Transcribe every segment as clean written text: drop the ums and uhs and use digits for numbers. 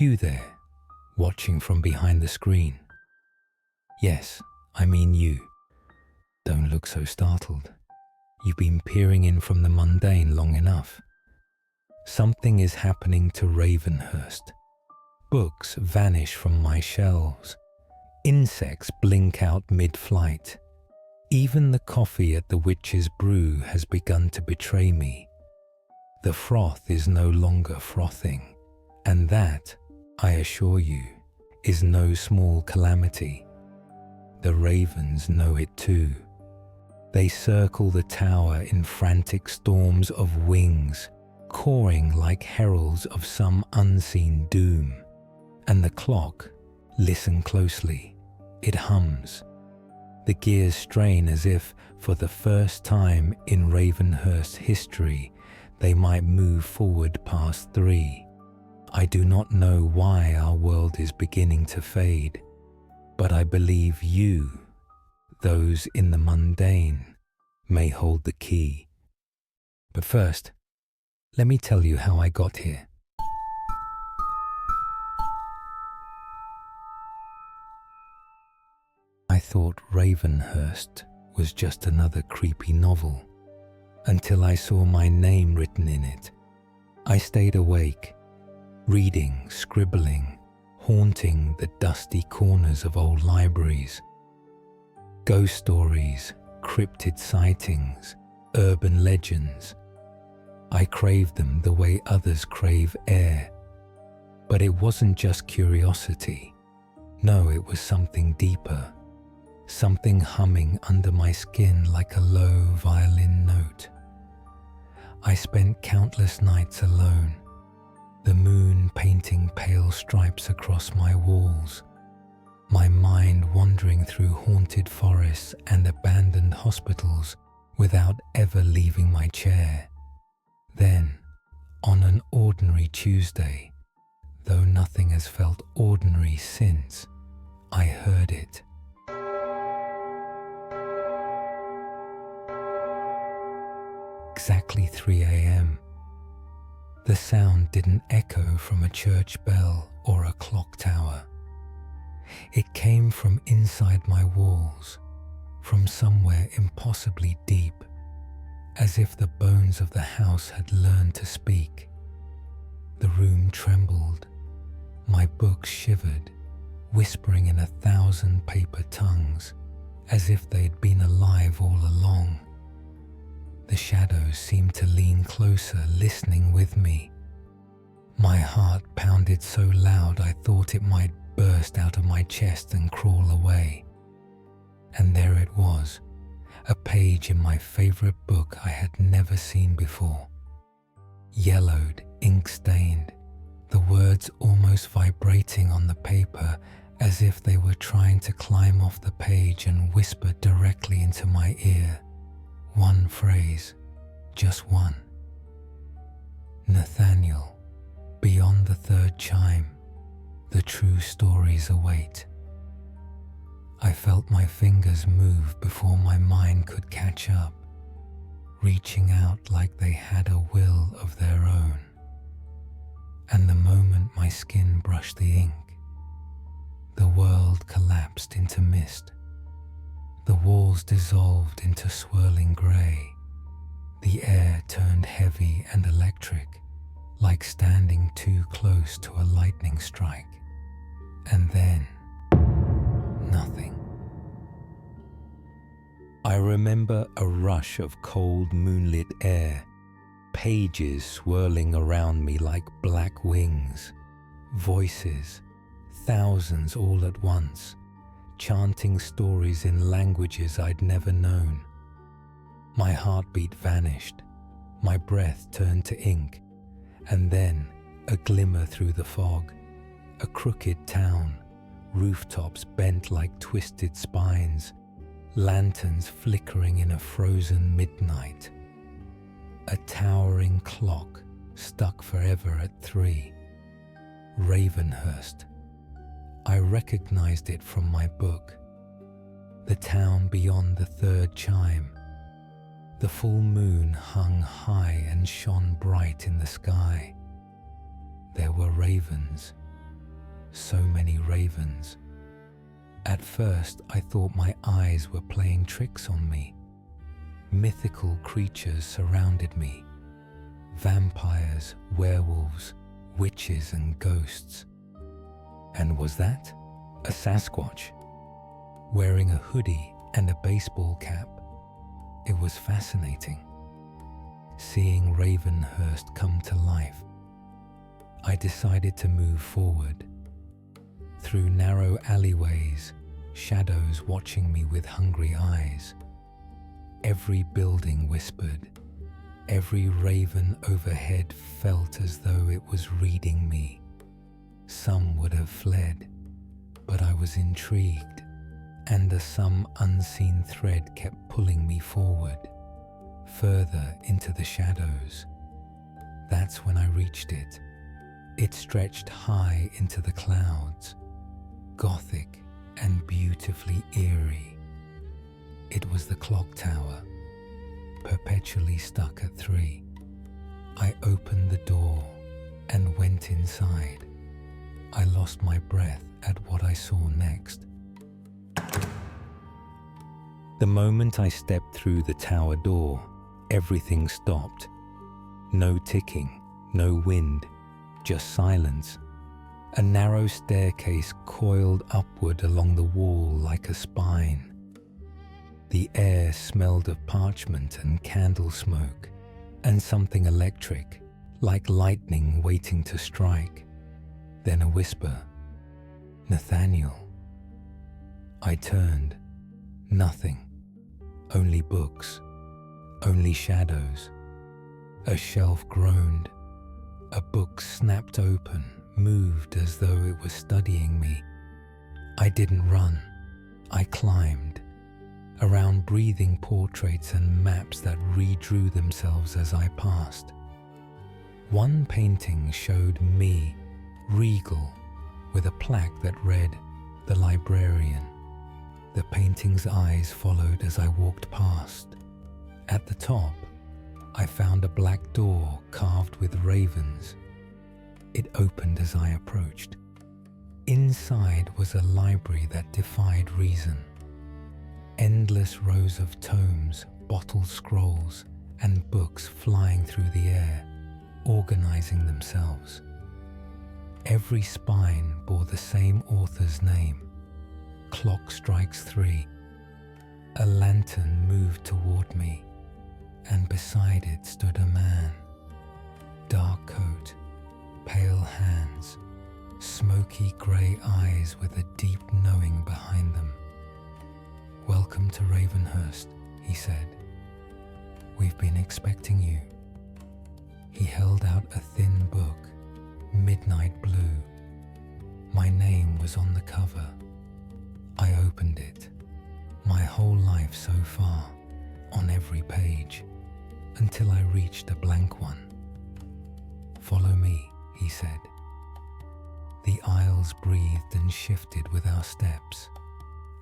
You there, watching from behind the screen. Yes, I mean you. Don't look so startled. You've been peering in from the mundane long enough. Something is happening to Ravenhurst. Books vanish from my shelves. Insects blink out mid-flight. Even the coffee at the Witch's Brew has begun to betray me. The froth is no longer frothing, and that, I assure you, is no small calamity. The ravens know it too. They circle the tower in frantic storms of wings, cawing like heralds of some unseen doom. And the clock, listen closely, it hums. The gears strain as if, for the first time in Ravenhurst history, they might move forward past 3. I do not know why our world is beginning to fade, but I believe you, those in the mundane, may hold the key. But first, let me tell you how I got here. I thought Ravenhurst was just another creepy novel, until I saw my name written in it. I stayed awake, reading, scribbling, haunting the dusty corners of old libraries. Ghost stories, cryptid sightings, urban legends. I craved them the way others crave air. But it wasn't just curiosity. No, it was something deeper. Something humming under my skin like a low violin note. I spent countless nights alone, the moon painting pale stripes across my walls, my mind wandering through haunted forests and abandoned hospitals without ever leaving my chair. Then, on an ordinary Tuesday, though nothing has felt ordinary since, I heard it. Exactly 3 a.m. The sound didn't echo from a church bell or a clock tower. It came from inside my walls, from somewhere impossibly deep, as if the bones of the house had learned to speak. The room trembled, my books shivered, whispering in 1,000 paper tongues, as if they'd been alive all along. The shadows seemed to lean closer, listening with me. My heart pounded so loud I thought it might burst out of my chest and crawl away. And there it was, a page in my favorite book I had never seen before. Yellowed, ink-stained, the words almost vibrating on the paper as if they were trying to climb off the page and whisper directly into my ear. One phrase, just one. Nathaniel, beyond the 3rd chime, the true stories await. I felt my fingers move before my mind could catch up, reaching out like they had a will of their own. And the moment my skin brushed the ink, the world collapsed into mist. The walls dissolved into swirling grey. The air turned heavy and electric, like standing too close to a lightning strike. And then, nothing. I remember a rush of cold moonlit air, pages swirling around me like black wings, voices, thousands all at once, chanting stories in languages I'd never known. My heartbeat vanished, my breath turned to ink, and then a glimmer through the fog, a crooked town, rooftops bent like twisted spines, lanterns flickering in a frozen midnight. A towering clock stuck forever at 3. Ravenhurst. I recognized it from my book. The town beyond the 3rd chime. The full moon hung high and shone bright in the sky. There were ravens, so many ravens. At first, I thought my eyes were playing tricks on me. Mythical creatures surrounded me. Vampires, werewolves, witches and ghosts. And was that a Sasquatch? Wearing a hoodie and a baseball cap. It was fascinating. Seeing Ravenhurst come to life, I decided to move forward. Through narrow alleyways, shadows watching me with hungry eyes. Every building whispered. Every raven overhead felt as though it was reading me. Some would have fled, but I was intrigued, and some unseen thread kept pulling me forward, further into the shadows. That's when I reached it. It stretched high into the clouds, Gothic and beautifully eerie. It was the clock tower, perpetually stuck at 3. I opened the door and went inside. I lost my breath at what I saw next. The moment I stepped through the tower door, everything stopped. No ticking, no wind, just silence. A narrow staircase coiled upward along the wall like a spine. The air smelled of parchment and candle smoke, and something electric, like lightning waiting to strike. Then a whisper, "Nathaniel." I turned. Nothing. Only books. Only shadows. A shelf groaned. A book snapped open, moved as though it was studying me. I didn't run. I climbed. Around breathing portraits and maps that redrew themselves as I passed. One painting showed me, regal, with a plaque that read, "The Librarian." The painting's eyes followed as I walked past. At the top, I found a black door carved with ravens. It opened as I approached. Inside was a library that defied reason. Endless rows of tomes, bottled scrolls, and books flying through the air, organizing themselves. Every spine bore the same author's name. Clock strikes 3. A lantern moved toward me, and beside it stood a man. Dark coat, pale hands, smoky grey eyes with a deep knowing behind them. "Welcome to Ravenhurst," he said. "We've been expecting you." He held out a thin book, midnight blue. My name was on the cover. I opened it. My whole life so far, on every page, until I reached a blank one. "Follow me," he said. The aisles breathed and shifted with our steps.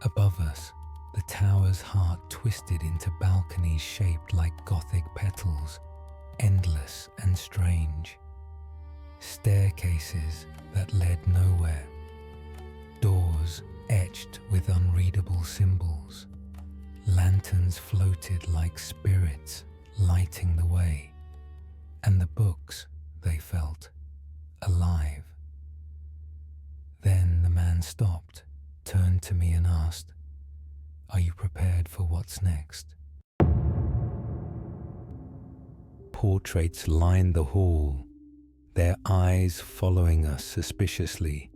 Above us, the tower's heart twisted into balconies shaped like Gothic petals, endless and strange. Staircases that led nowhere. Doors etched with unreadable symbols. Lanterns floated like spirits, lighting the way. And the books, they felt, alive. Then the man stopped, turned to me and asked, "Are you prepared for what's next?" Portraits lined the hall, their eyes following us suspiciously.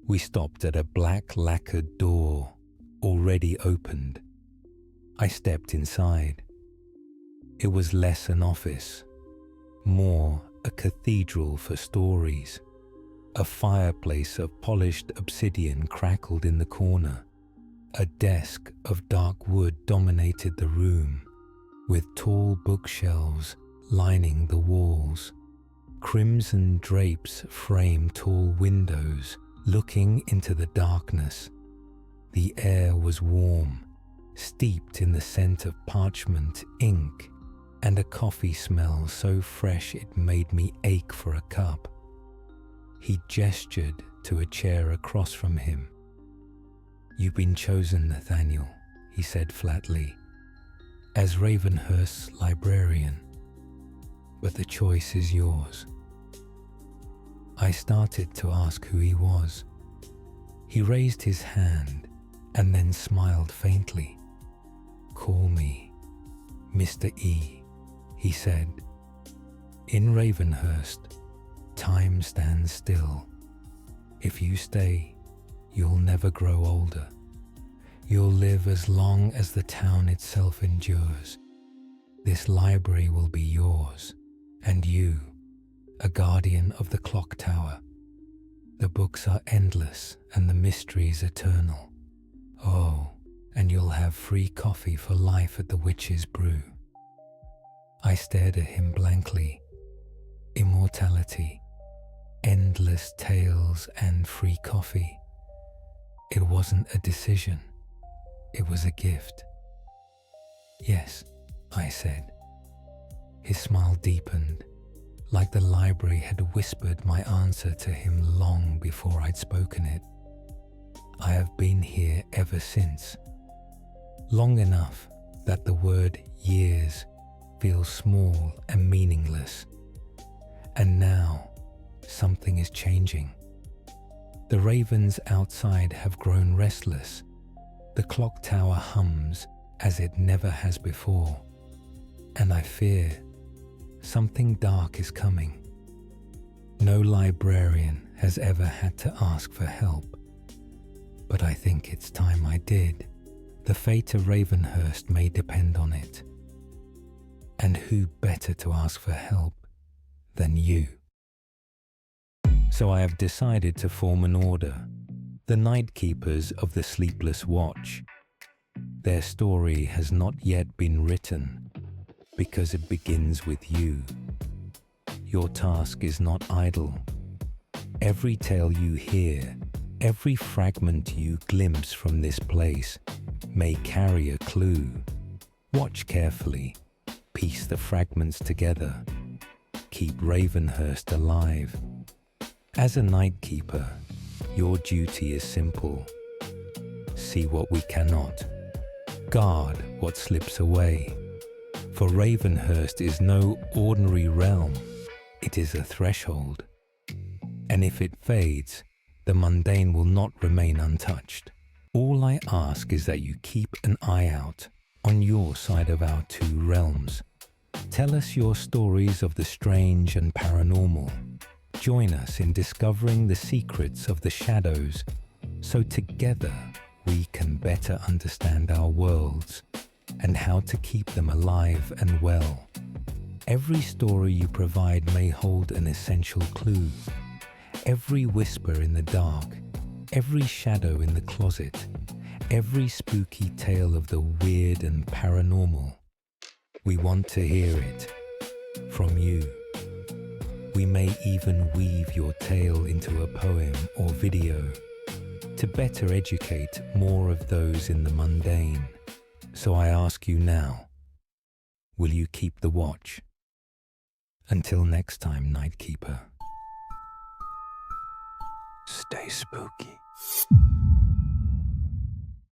We stopped at a black lacquered door, already opened. I stepped inside. It was less an office, more a cathedral for stories. A fireplace of polished obsidian crackled in the corner. A desk of dark wood dominated the room, with tall bookshelves lining the walls. Crimson drapes framed tall windows, looking into the darkness. The air was warm, steeped in the scent of parchment, ink, and a coffee smell so fresh it made me ache for a cup. He gestured to a chair across from him. "You've been chosen, Nathaniel," he said flatly, "as Ravenhurst's librarian, but the choice is yours." I started to ask who he was. He raised his hand and then smiled faintly. "Call me Mr. E," he said. "In Ravenhurst, time stands still. If you stay, you'll never grow older. You'll live as long as the town itself endures. This library will be yours, and you, a guardian of the clock tower. The books are endless and the mysteries eternal. Oh, and you'll have free coffee for life at the Witch's Brew." I stared at him blankly. Immortality, endless tales, and free coffee. It wasn't a decision. It was a gift. "Yes," I said. His smile deepened, like the library had whispered my answer to him long before I'd spoken it. "I have been here ever since. Long enough that the word years feels small and meaningless. And now, something is changing. The ravens outside have grown restless. The clock tower hums as it never has before. And I fear something dark is coming. No librarian has ever had to ask for help, but I think it's time I did. The fate of Ravenhurst may depend on it. And who better to ask for help than you?" So I have decided to form an order, the Night Keepers of the Sleepless Watch. Their story has not yet been written, because it begins with you. Your task is not idle. Every tale you hear, every fragment you glimpse from this place may carry a clue. Watch carefully, piece the fragments together, keep Ravenhurst alive. As a night keeper, your duty is simple. See what we cannot. Guard what slips away. For Ravenhurst is no ordinary realm. It is a threshold. And if it fades, the mundane will not remain untouched. All I ask is that you keep an eye out on your side of our two realms. Tell us your stories of the strange and paranormal. Join us in discovering the secrets of the shadows, so together we can better understand our worlds and how to keep them alive and well. Every story you provide may hold an essential clue. Every whisper in the dark, every shadow in the closet, every spooky tale of the weird and paranormal. We want to hear it from you. We may even weave your tale into a poem or video to better educate more of those in the mundane. So I ask you now, will you keep the watch? Until next time, Night Keeper. Stay spooky.